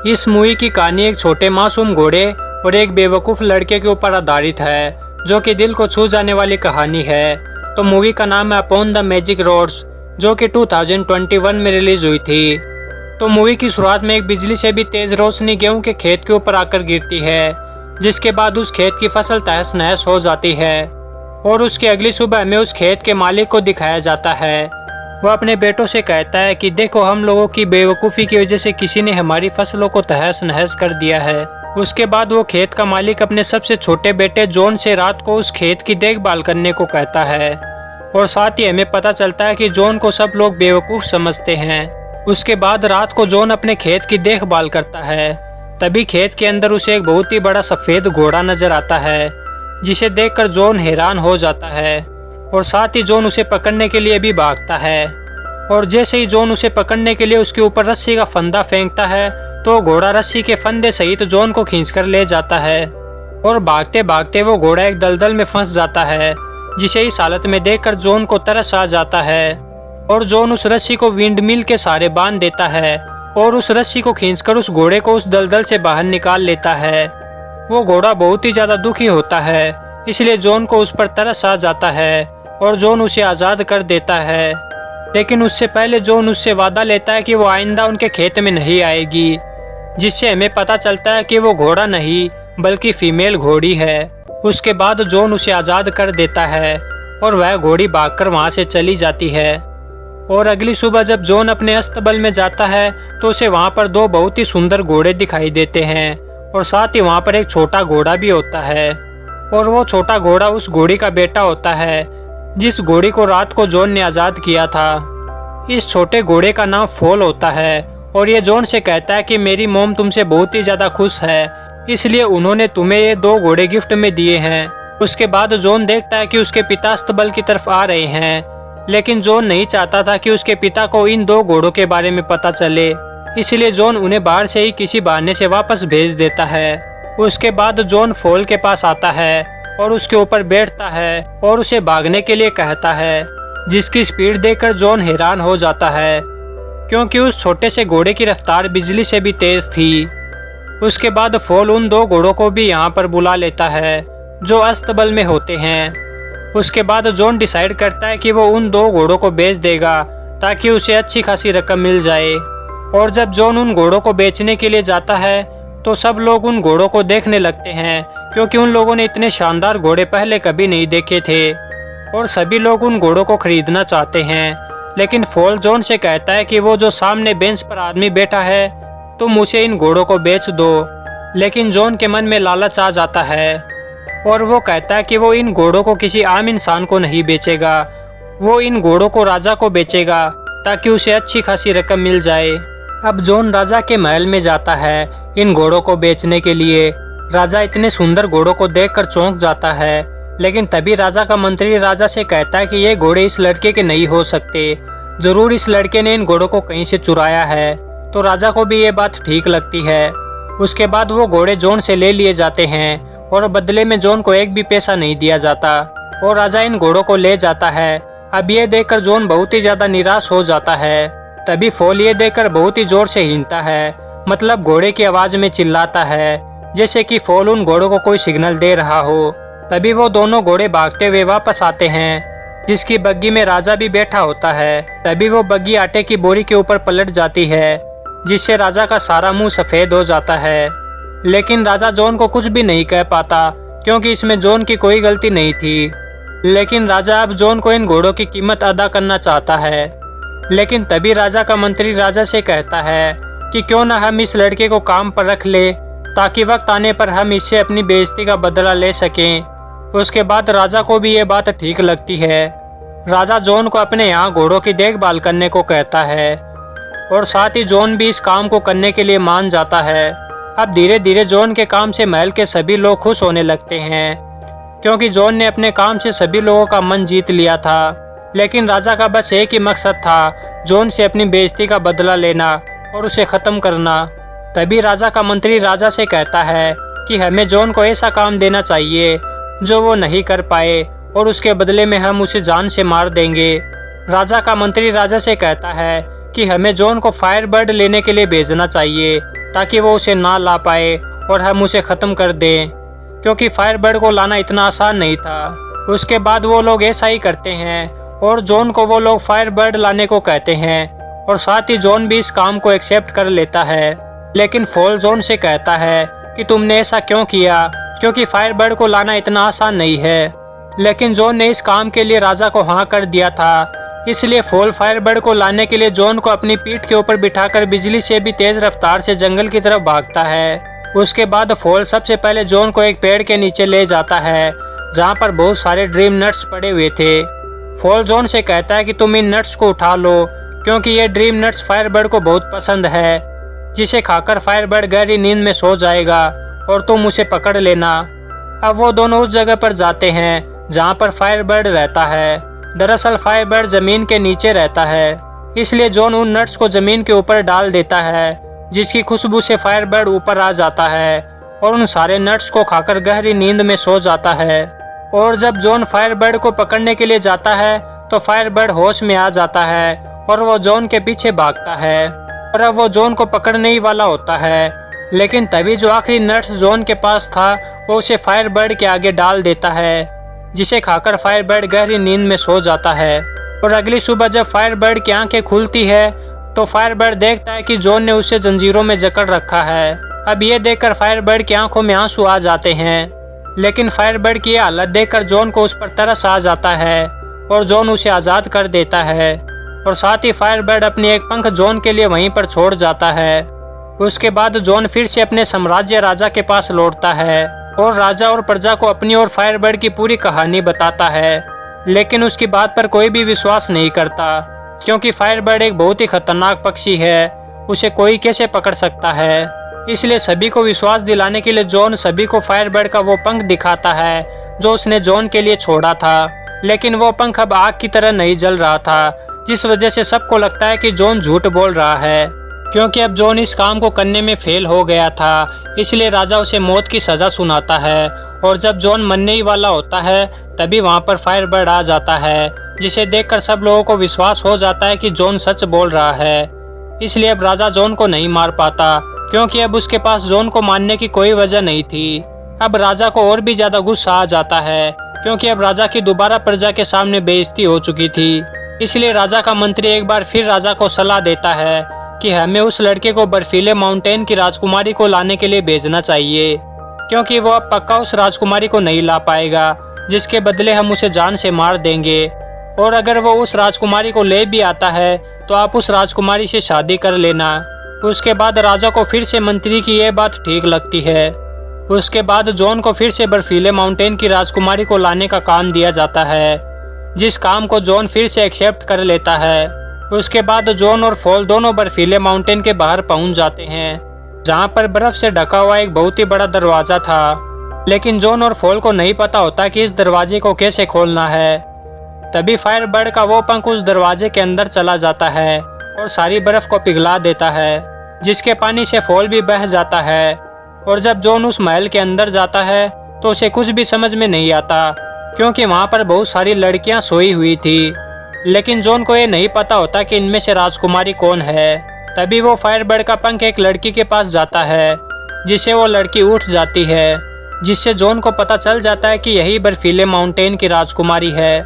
इस मूवी की कहानी एक छोटे मासूम घोड़े और एक बेवकूफ़ लड़के के ऊपर आधारित है, जो कि दिल को छू जाने वाली कहानी है। तो मूवी का नाम है अपॉन द मैजिक रोड्स, जो कि 2021 में रिलीज हुई थी। तो मूवी की शुरुआत में एक बिजली से भी तेज रोशनी गेहूं के खेत के ऊपर आकर गिरती है, जिसके बाद उस खेत की फसल तहस नहस हो जाती है और उसकी अगली सुबह में उस खेत के मालिक को दिखाया जाता है। वह अपने बेटों से कहता है कि देखो, हम लोगों की बेवकूफ़ी की वजह से किसी ने हमारी फसलों को तहस नहस कर दिया है। उसके बाद वो खेत का मालिक अपने सबसे छोटे बेटे जॉन से रात को उस खेत की देखभाल करने को कहता है और साथ ही हमें पता चलता है कि जॉन को सब लोग बेवकूफ़ समझते हैं। उसके बाद रात को जॉन अपने खेत की देखभाल करता है। तभी खेत के अंदर उसे एक बहुत ही बड़ा सफ़ेद घोड़ा नजर आता है, जिसे देखकर जॉन हैरान हो जाता है और साथ ही जॉन उसे पकड़ने के लिए भी भागता है। और जैसे ही जॉन उसे पकड़ने के लिए उसके ऊपर रस्सी का फंदा फेंकता है, तो घोड़ा रस्सी के फंदे सहित जॉन को खींचकर ले जाता है और भागते भागते वो घोड़ा एक दलदल में फंस जाता है, जिसे इस हालत में देखकर जॉन को तरस आ जाता है और जॉन उस रस्सी को विंडमिल के सहारे बांध देता है और उस रस्सी को खींचकर उस घोड़े को उस दलदल से बाहर निकाल लेता है। वो घोड़ा बहुत ही ज्यादा दुखी होता है, इसलिए जॉन को उस पर तरस आ जाता है और जॉन उसे आज़ाद कर देता है। लेकिन उससे पहले जॉन उससे वादा लेता है कि वो आइंदा उनके खेत में नहीं आएगी, जिससे हमें पता चलता है कि वो घोड़ा नहीं बल्कि फीमेल घोड़ी है। उसके बाद जॉन उसे आज़ाद कर देता है और वह घोड़ी भागकर वहाँ से चली जाती है। और अगली सुबह जब जॉन अपने अस्तबल में जाता है, तो उसे वहाँ पर दो बहुत ही सुंदर घोड़े दिखाई देते हैं और साथ ही वहाँ पर एक छोटा घोड़ा भी होता है और वो छोटा घोड़ा उस घोड़ी का बेटा होता है, जिस घोड़ी को रात को जॉन ने आज़ाद किया था। इस छोटे घोड़े का नाम फॉल होता है और ये जॉन से कहता है कि मेरी मॉम तुमसे बहुत ही ज़्यादा खुश है, इसलिए उन्होंने तुम्हें ये दो घोड़े गिफ्ट में दिए हैं। उसके बाद जॉन देखता है कि उसके पिता अस्तबल की तरफ आ रहे हैं, लेकिन जॉन नहीं चाहता था कि उसके पिता को इन दो घोड़ों के बारे में पता चले, इसलिए जॉन उन्हें बाहर से ही किसी बहाने से वापस भेज देता है। उसके बाद जॉन फॉल के पास आता है और उसके ऊपर बैठता है और उसे भागने के लिए कहता है, जिसकी स्पीड देखकर जॉन हैरान हो जाता है, क्योंकि उस छोटे से घोड़े की रफ्तार बिजली से भी तेज थी। उसके बाद फॉल उन दो घोड़ों को भी यहाँ पर बुला लेता है जो अस्तबल में होते हैं। उसके बाद जॉन डिसाइड करता है कि वो उन दो घोड़ों को बेच देगा ताकि उसे अच्छी खासी रकम मिल जाए। और जब जॉन उन घोड़ों को बेचने के लिए जाता है, तो सब लोग उन घोड़ों को देखने लगते हैं, क्योंकि उन लोगों ने इतने शानदार घोड़े पहले कभी नहीं देखे थे और सभी लोग उन घोड़ों को खरीदना चाहते हैं। लेकिन फॉल जॉन से कहता है कि वो जो सामने बेंच पर आदमी बैठा है, तुम उसे इन घोड़ों को बेच दो। लेकिन जॉन के मन में लालच आ जाता है और वो कहता है कि वो इन घोड़ों को किसी आम इंसान को नहीं बेचेगा, वो इन घोड़ों को राजा को बेचेगा ताकि उसे अच्छी खासी रकम मिल जाए। अब जॉन राजा के महल में जाता है इन घोड़ों को बेचने के लिए। राजा इतने सुंदर घोड़ों को देखकर चौंक जाता है, लेकिन तभी राजा का मंत्री राजा से कहता है कि ये घोड़े इस लड़के के नहीं हो सकते, जरूर इस लड़के ने इन घोड़ों को कहीं से चुराया है। तो राजा को भी ये बात ठीक लगती है। उसके बाद वो घोड़े जॉन से ले लिए जाते हैं और बदले में जॉन को एक भी पैसा नहीं दिया जाता और राजा इन घोड़ों को ले जाता है। अब ये देखकर जॉन बहुत ही ज्यादा निराश हो जाता है। तभी फॉल ये देखकर बहुत ही जोर से हीनता है, मतलब घोड़े की आवाज में चिल्लाता है, जैसे कि फॉल उन घोड़ों को कोई सिग्नल दे रहा हो। तभी वो दोनों घोड़े भागते हुए वापस आते हैं, जिसकी बग्गी में राजा भी बैठा होता है। तभी वो बग्गी आटे की बोरी के ऊपर पलट जाती है, जिससे राजा का सारा मुंह सफेद हो जाता है। लेकिन राजा जॉन को कुछ भी नहीं कह पाता, क्योंकि इसमें जॉन की कोई गलती नहीं थी। लेकिन राजा अब जॉन को इन घोड़ों की कीमत अदा करना चाहता है। लेकिन तभी राजा का मंत्री राजा से कहता है कि क्यों ना हम इस लड़के को काम पर रख ले, ताकि वक्त आने पर हम इससे अपनी बेइज्जती का बदला ले सकें। उसके बाद राजा को भी ये बात ठीक लगती है। राजा जॉन को अपने यहाँ घोड़ों की देखभाल करने को कहता है और साथ ही जॉन भी इस काम को करने के लिए मान जाता है। अब धीरे धीरे जॉन के काम से महल के सभी लोग खुश होने लगते हैं, क्योंकि जॉन ने अपने काम से सभी लोगों का मन जीत लिया था। लेकिन राजा का बस एक ही मकसद था, जॉन से अपनी बेइज्जती का बदला लेना और उसे ख़त्म करना। तभी राजा का मंत्री राजा से कहता है कि हमें जॉन को ऐसा काम देना चाहिए जो वो नहीं कर पाए और उसके बदले में हम उसे जान से मार देंगे। राजा का मंत्री राजा से कहता है कि हमें जॉन को फायर बर्ड लेने के लिए भेजना चाहिए ताकि वो उसे ना ला पाए और हम उसे ख़त्म कर दें, क्योंकि फायरबर्ड को लाना इतना आसान नहीं था। उसके बाद वो लोग ऐसा ही करते हैं और जॉन को वो लोग फायरबर्ड लाने को कहते हैं और साथ ही जॉन भी इस काम को एक्सेप्ट कर लेता है। लेकिन फॉल जॉन से कहता है कि तुमने ऐसा क्यों किया, क्योंकि फायरबर्ड को लाना इतना आसान नहीं है। लेकिन जॉन ने इस काम के लिए राजा को हाँ कर दिया था, इसलिए फॉल फायरबर्ड को लाने के लिए जॉन को अपनी पीठ के ऊपर बिठाकर बिजली से भी तेज रफ्तार से जंगल की तरफ भागता है। उसके बाद फॉल सबसे पहले जॉन को एक पेड़ के नीचे ले जाता है जहाँ पर बहुत सारे ड्रीम नट्स पड़े हुए थे। फॉल जॉन से कहता है कि तुम इन नट्स को उठा लो, क्योंकि ये ड्रीम नट्स फायरबर्ड को बहुत पसंद है, जिसे खाकर फायरबर्ड गहरी नींद में सो जाएगा और तुम उसे पकड़ लेना। अब वो दोनों उस जगह पर जाते हैं जहाँ पर फायरबर्ड रहता है। दरअसल फायरबर्ड जमीन के नीचे रहता है, इसलिए जॉन उन नट्स को जमीन के ऊपर डाल देता है, जिसकी खुशबू से फायरबर्ड ऊपर आ जाता है और उन सारे नट्स को खाकर गहरी नींद में सो जाता है। और जब जॉन फायरबर्ड को पकड़ने के लिए जाता है तो फायरबर्ड होश में आ जाता है और वो जॉन के पीछे भागता है और अब वो जॉन को पकड़ने ही वाला होता है। लेकिन तभी जो आखिरी नट्स जॉन के पास था वो उसे फायरबर्ड के आगे डाल देता है, जिसे खाकर फायरबर्ड गहरी नींद में सो जाता है। और अगली सुबह जब फायरबर्ड की आंखें खुलती है तो फायरबर्ड देखता है कि जॉन ने उसे जंजीरों में जकड़ रखा है। अब ये देखकर फायरबर्ड की आंखों में आंसू आ जाते हैं, लेकिन फायरबर्ड की हालत देखकर जॉन को उस पर तरस आ जाता है और जॉन उसे आज़ाद कर देता है। और साथ ही फायरबर्ड अपनी एक पंख जॉन के लिए वहीं पर छोड़ जाता है। उसके बाद जॉन फिर से अपने साम्राज्य राजा के पास लौटता है और राजा और प्रजा को अपनी और फायरबर्ड की पूरी कहानी बताता है। लेकिन उसकी बात पर कोई भी विश्वास नहीं करता, क्योंकि फायरबर्ड एक बहुत ही खतरनाक पक्षी है, उसे कोई कैसे पकड़ सकता है। इसलिए सभी को विश्वास दिलाने के लिए जॉन सभी को फायरबर्ड का वो पंख दिखाता है जो उसने जॉन के लिए छोड़ा था। लेकिन वो पंख अब आग की तरह नहीं जल रहा था, जिस वजह से सबको लगता है कि जॉन झूठ बोल रहा है, क्योंकि अब जॉन इस काम को करने में फेल हो गया था। इसलिए राजा उसे मौत की सज़ा सुनाता है और जब जॉन मरने ही वाला होता है तभी वहाँ पर फायरबर्ड आ जाता है, जिसे देखकर सब लोगों को विश्वास हो जाता है कि जॉन सच बोल रहा है। इसलिए अब राजा जॉन को नहीं मार पाता, क्योंकि अब उसके पास जॉन को मारने की कोई वजह नहीं थी। अब राजा को और भी ज़्यादा गुस्सा आ जाता है, क्योंकि अब राजा की दोबारा प्रजा के सामने बेइज्जती हो चुकी थी। इसलिए राजा का मंत्री एक बार फिर राजा को सलाह देता है कि हमें उस लड़के को बर्फीले माउंटेन की राजकुमारी को लाने के लिए भेजना चाहिए, क्योंकि वो अब पक्का उस राजकुमारी को नहीं ला पाएगा, जिसके बदले हम उसे जान से मार देंगे। और अगर वो उस राजकुमारी को ले भी आता है तो आप उस राजकुमारी से शादी कर लेना। उसके बाद राजा को फिर से मंत्री की ये बात ठीक लगती है। उसके बाद जॉन को फिर से बर्फीले माउंटेन की राजकुमारी को लाने का काम दिया जाता है, जिस काम को जॉन फिर से एक्सेप्ट कर लेता है। उसके बाद जॉन और फॉल दोनों बर्फीले माउंटेन के बाहर पहुंच जाते हैं, जहां पर बर्फ से ढका हुआ एक बहुत ही बड़ा दरवाजा था। लेकिन जॉन और फॉल को नहीं पता होता कि इस दरवाजे को कैसे खोलना है। तभी फायरबर्ड का वो पंख उस दरवाजे के अंदर चला जाता है और सारी बर्फ को पिघला देता है, जिसके पानी से फॉल भी बह जाता है। और जब जॉन उस महल के अंदर जाता है तो उसे कुछ भी समझ में नहीं आता, क्योंकि वहाँ पर बहुत सारी लड़कियाँ सोई हुई थी। लेकिन जॉन को ये नहीं पता होता कि इनमें से राजकुमारी कौन है। तभी वो फायरबर्ड का पंख एक लड़की के पास जाता है, जिससे वो लड़की उठ जाती है, जिससे जॉन को पता चल जाता है कि यही बर्फीले माउंटेन की राजकुमारी है।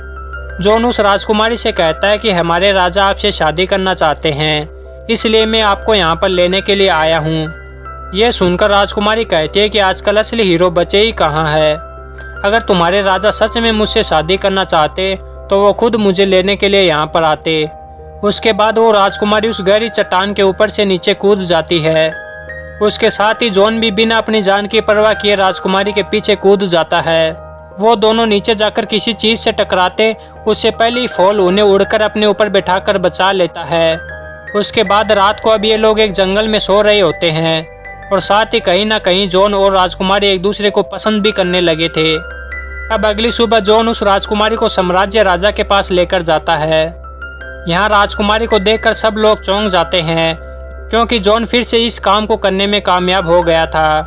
जॉन उस राजकुमारी से कहता है कि हमारे राजा आपसे शादी करना चाहते हैं, इसलिए मैं आपको यहाँ पर लेने के लिए आया हूँ। यह सुनकर राजकुमारी कहती है कि आजकल असली हीरो बचे ही कहाँ है। अगर तुम्हारे राजा सच में मुझसे शादी करना चाहते तो वो खुद मुझे लेने के लिए यहाँ पर आते। उसके बाद वो राजकुमारी उस गहरी चट्टान के ऊपर से नीचे कूद जाती है। उसके साथ ही जॉन भी बिना अपनी जान की परवाह किए राजकुमारी के पीछे कूद जाता है। वो दोनों नीचे जाकर किसी चीज से टकराते उससे पहले ही फॉल उन्हें उड़कर अपने ऊपर बैठाकर बचा लेता है। उसके बाद रात को अब ये लोग एक जंगल में सो रहे होते हैं और साथ ही कहीं ना कहीं जॉन और राजकुमारी एक दूसरे को पसंद भी करने लगे थे। अब अगली सुबह जॉन उस राजकुमारी को साम्राज्य राजा के पास लेकर जाता है। यहाँ राजकुमारी को देखकर सब लोग चौंक जाते हैं, क्योंकि जॉन फिर से इस काम को करने में कामयाब हो गया था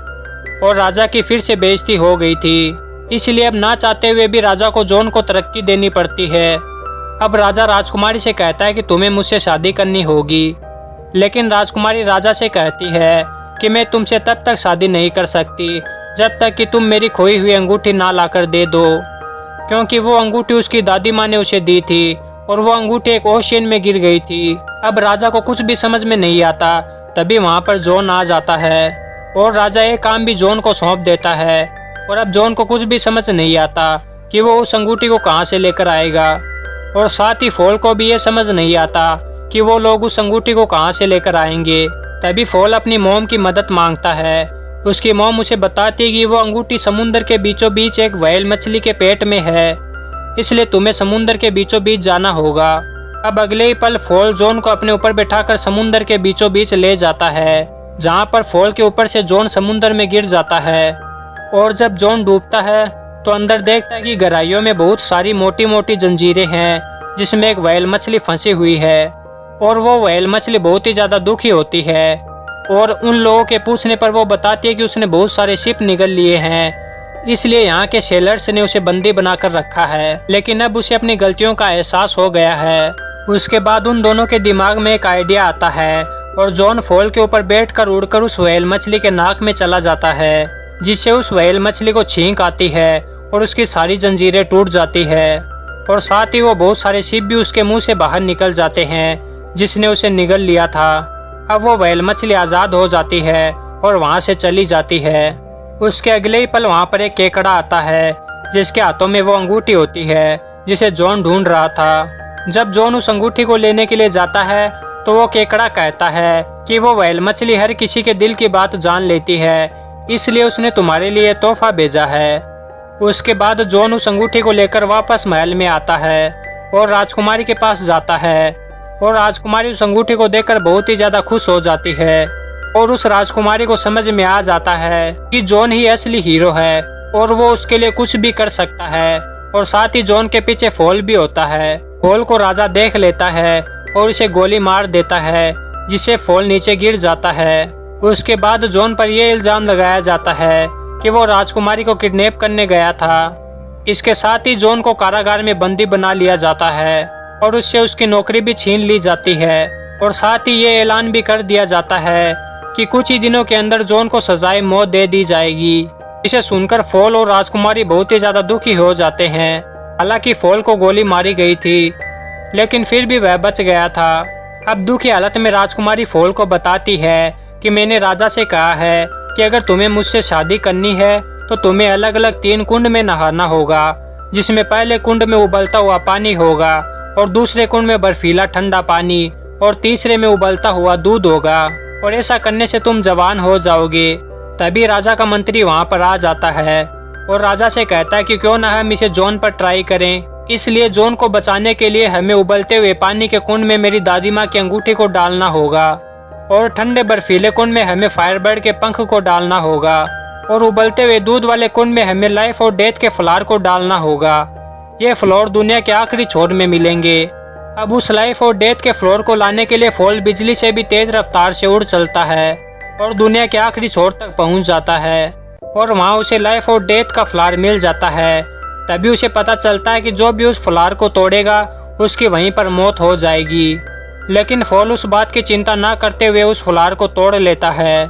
और राजा की फिर से बेइज्जती हो गई थी। इसलिए अब ना चाहते हुए भी राजा को जॉन को तरक्की देनी पड़ती है। अब राजा राजकुमारी से कहता है कि तुम्हें मुझसे शादी करनी होगी, लेकिन राजकुमारी राजा से कहती है कि मैं तुमसे तब तक शादी नहीं कर सकती जब तक कि तुम मेरी खोई हुई अंगूठी ना लाकर दे दो, क्योंकि वो अंगूठी उसकी दादी माँ ने उसे दी थी और वो अंगूठी एक ओशियन में गिर गई थी। अब राजा को कुछ भी समझ में नहीं आता। तभी वहाँ पर जॉन आ जाता है और राजा एक काम भी जॉन को सौंप देता है। और अब जॉन को कुछ भी समझ नहीं आता कि वो उस अंगूठी को कहाँ से लेकर आएगा, और साथ ही फॉल को भी ये समझ नहीं आता कि वो लोग उस अंगूठी को कहाँ से लेकर आएंगे। तभी फॉल अपनी मॉम की मदद मांगता है। उसकी मॉम उसे बताती है कि वो अंगूठी समुद्र के बीचों बीच एक व्हेल मछली के पेट में है, इसलिए तुम्हें समुद्र के बीचों बीच जाना होगा। अब अगले ही पल फॉल जॉन को अपने ऊपर बैठाकर समुद्र के बीचों बीच ले जाता है, जहाँ पर फॉल के ऊपर से जॉन समुद्र में गिर जाता है। और जब जॉन डूबता है तो अंदर देखता है कि गहराइयों में बहुत सारी मोटी मोटी जंजीरें हैं, जिसमें एक व्हेल मछली फंसी हुई है। और वो व्हेल मछली बहुत ही ज्यादा दुखी होती है, और उन लोगों के पूछने पर वो बताती है कि उसने बहुत सारे शिप निगल लिए हैं, इसलिए यहाँ के सेलर्स ने उसे बंदी बनाकर रखा है। लेकिन अब उसे अपनी गलतियों का एहसास हो गया है। उसके बाद उन दोनों के दिमाग में एक आइडिया आता है और जॉन फॉल के ऊपर बैठकर उड़कर उस व्हेल मछली के नाक में चला जाता है, जिससे उस व्हेल मछली को छींक आती है और उसकी सारी जंजीरें टूट जाती है। और साथ ही वो बहुत सारे शिप भी उसके मुंह से बाहर निकल जाते हैं, जिसने उसे निगल लिया था। अब वो व्हेल मछली आज़ाद हो जाती है और वहाँ से चली जाती है। उसके अगले ही पल वहाँ पर एक केकड़ा आता है, जिसके हाथों में वो अंगूठी होती है जिसे जॉन ढूंढ रहा था। जब जॉन उस अंगूठी को लेने के लिए जाता है तो वो केकड़ा कहता है कि वो व्हेल मछली हर किसी के दिल की बात जान लेती है, इसलिए उसने तुम्हारे लिए तोहफा भेजा है। उसके बाद जॉन उस अंगूठी को लेकर वापस महल में आता है और राजकुमारी के पास जाता है, और राजकुमारी उस अंगूठी को देखकर बहुत ही ज्यादा खुश हो जाती है। और उस राजकुमारी को समझ में आ जाता है कि जॉन ही असली हीरो है और वो उसके लिए कुछ भी कर सकता है। और साथ ही जॉन के पीछे फॉल भी होता है। फॉल को राजा देख लेता है और इसे गोली मार देता है, जिससे फॉल नीचे गिर जाता है। उसके बाद जॉन पर यह इल्जाम लगाया जाता है कि वो राजकुमारी को किडनैप करने गया था। इसके साथ ही जॉन को कारागार में बंदी बना लिया जाता है और उससे उसकी नौकरी भी छीन ली जाती है। और साथ ही ये ऐलान भी कर दिया जाता है कि कुछ ही दिनों के अंदर जॉन को सजाए मौत दे दी जाएगी। इसे सुनकर फॉल और राजकुमारी बहुत ही ज्यादा दुखी हो जाते हैं। हालांकि फॉल को गोली मारी गई थी, लेकिन फिर भी वह बच गया था। अब दुखी हालत में राजकुमारी फॉल को बताती है कि मैंने राजा से कहा है कि अगर तुम्हें मुझसे शादी करनी है तो तुम्हें अलग अलग 3 कुंड में नहाना होगा, जिसमें पहले कुंड में उबलता हुआ पानी होगा और दूसरे कुंड में बर्फीला ठंडा पानी और तीसरे में उबलता हुआ दूध होगा, और ऐसा करने से तुम जवान हो जाओगे। तभी राजा का मंत्री वहाँ पर आ जाता है और राजा से कहता है कि क्यों ना हम इसे जॉन पर ट्राई करें। इसलिए जॉन को बचाने के लिए हमें उबलते हुए पानी के कुंड में मेरी दादी माँ की अंगूठी को डालना होगा, और ठंडे बर्फीले कुंड में हमें फायरबर्ड के पंख को डालना होगा, और उबलते हुए दूध वाले कुंड में हमें लाइफ और डेथ के फ्लावर को डालना होगा। ये फ्लोर दुनिया के आखिरी छोर में मिलेंगे। अब उस लाइफ और डेथ के फ्लोर को लाने के लिए फॉल बिजली से भी तेज रफ्तार से उड़ चलता है और दुनिया के आखिरी छोर तक पहुंच जाता है, और वहां उसे लाइफ और डेथ का फ्लावर मिल जाता है। तभी उसे पता चलता है कि जो भी उस फ्लावर को तोड़ेगा उसकी वहीं पर मौत हो जाएगी। लेकिन फॉल उस बात की चिंता ना करते हुए उस फ्लावर को तोड़ लेता है।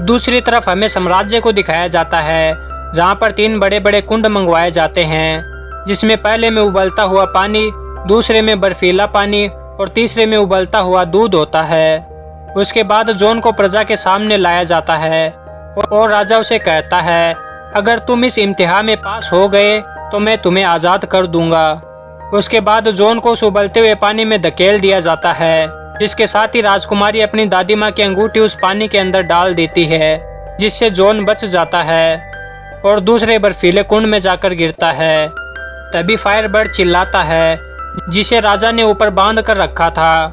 दूसरी तरफ हमें साम्राज्य को दिखाया जाता है, जहाँ पर 3 बड़े बड़े कुंड मंगवाए जाते हैं, जिसमें पहले में उबलता हुआ पानी, दूसरे में बर्फीला पानी और तीसरे में उबलता हुआ दूध होता है। उसके बाद जॉन को प्रजा के सामने लाया जाता है और राजा उसे कहता है, अगर तुम इस इम्तिहान में पास हो गए तो मैं तुम्हें आज़ाद कर दूंगा। उसके बाद जॉन को उस उबलते हुए पानी में धकेल दिया जाता है, जिसके साथ ही राजकुमारी अपनी दादी माँ की अंगूठी उस पानी के अंदर डाल देती है, जिससे जॉन बच जाता है और दूसरे बर्फीले कुंड में जाकर गिरता है। तभी फायरबर्ड चिल्लाता है, जिसे राजा ने ऊपर बांध कर रखा था।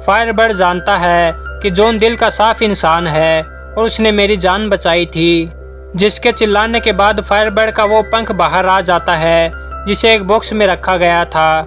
फायरबर्ड जानता है कि जॉन दिल का साफ इंसान है और उसने मेरी जान बचाई थी। जिसके चिल्लाने के बाद फायरबर्ड का वो पंख बाहर आ जाता है, जिसे एक बॉक्स में रखा गया था,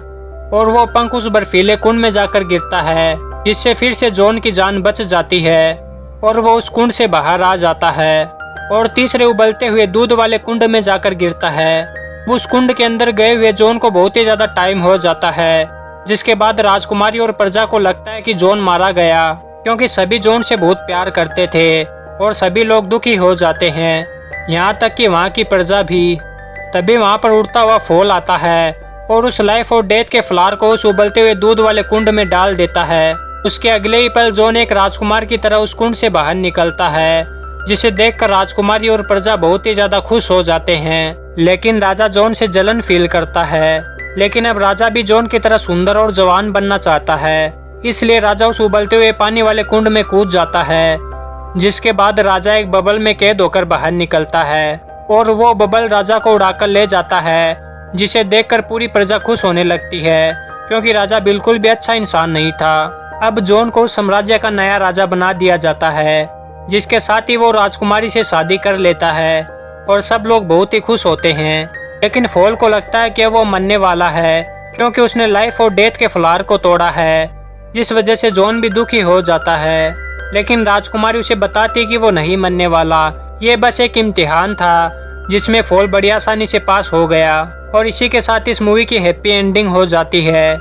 और वो पंख उस बर्फीले कुंड में जाकर गिरता है, जिससे फिर से जॉन की जान बच जाती है और वो उस कुंड से बाहर आ जाता है और तीसरे उबलते हुए दूध वाले कुंड में जाकर गिरता है। उस कुंड के अंदर गए हुए जॉन को बहुत ही ज्यादा टाइम हो जाता है, जिसके बाद राजकुमारी और प्रजा को लगता है कि जॉन मारा गया, क्योंकि सभी जॉन से बहुत प्यार करते थे और सभी लोग दुखी हो जाते हैं, यहाँ तक कि वहाँ की प्रजा भी। तभी वहाँ पर उड़ता हुआ फॉल आता है और उस लाइफ और डेथ के फ्लावर को उस उबलते हुए दूध वाले कुंड में डाल देता है। उसके अगले ही पल जॉन एक राजकुमार की तरह उस कुंड से बाहर निकलता है, जिसे देखकर राजकुमारी और प्रजा बहुत ही ज्यादा खुश हो जाते हैं। लेकिन राजा जॉन से जलन फील करता है। लेकिन अब राजा भी जॉन की तरह सुंदर और जवान बनना चाहता है, इसलिए राजा उस उबलते हुए पानी वाले कुंड में कूद जाता है। जिसके बाद राजा एक बबल में कैद होकर बाहर निकलता है और वो बबल राजा को उड़ाकर ले जाता है, जिसे देखकर पूरी प्रजा खुश होने लगती है, क्योंकि राजा बिल्कुल भी अच्छा इंसान नहीं था। अब जॉन को उस साम्राज्य का नया राजा बना दिया जाता है, जिसके साथ ही वो राजकुमारी से शादी कर लेता है और सब लोग बहुत ही खुश होते हैं। लेकिन फॉल को लगता है कि वो मरने वाला है, क्योंकि उसने लाइफ और डेथ के फ्लावर को तोड़ा है, जिस वजह से जॉन भी दुखी हो जाता है। लेकिन राजकुमारी उसे बताती कि वो नहीं मरने वाला, ये बस एक इम्तिहान था जिसमें फॉल बड़ी आसानी से पास हो गया। और इसी के साथ इस मूवी की हैप्पी एंडिंग हो जाती है।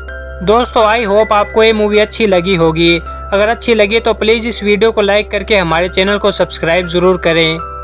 दोस्तों, आई होप आपको ये मूवी अच्छी लगी होगी। अगर अच्छी लगी तो प्लीज़ इस वीडियो को लाइक करके हमारे चैनल को सब्सक्राइब ज़रूर करें।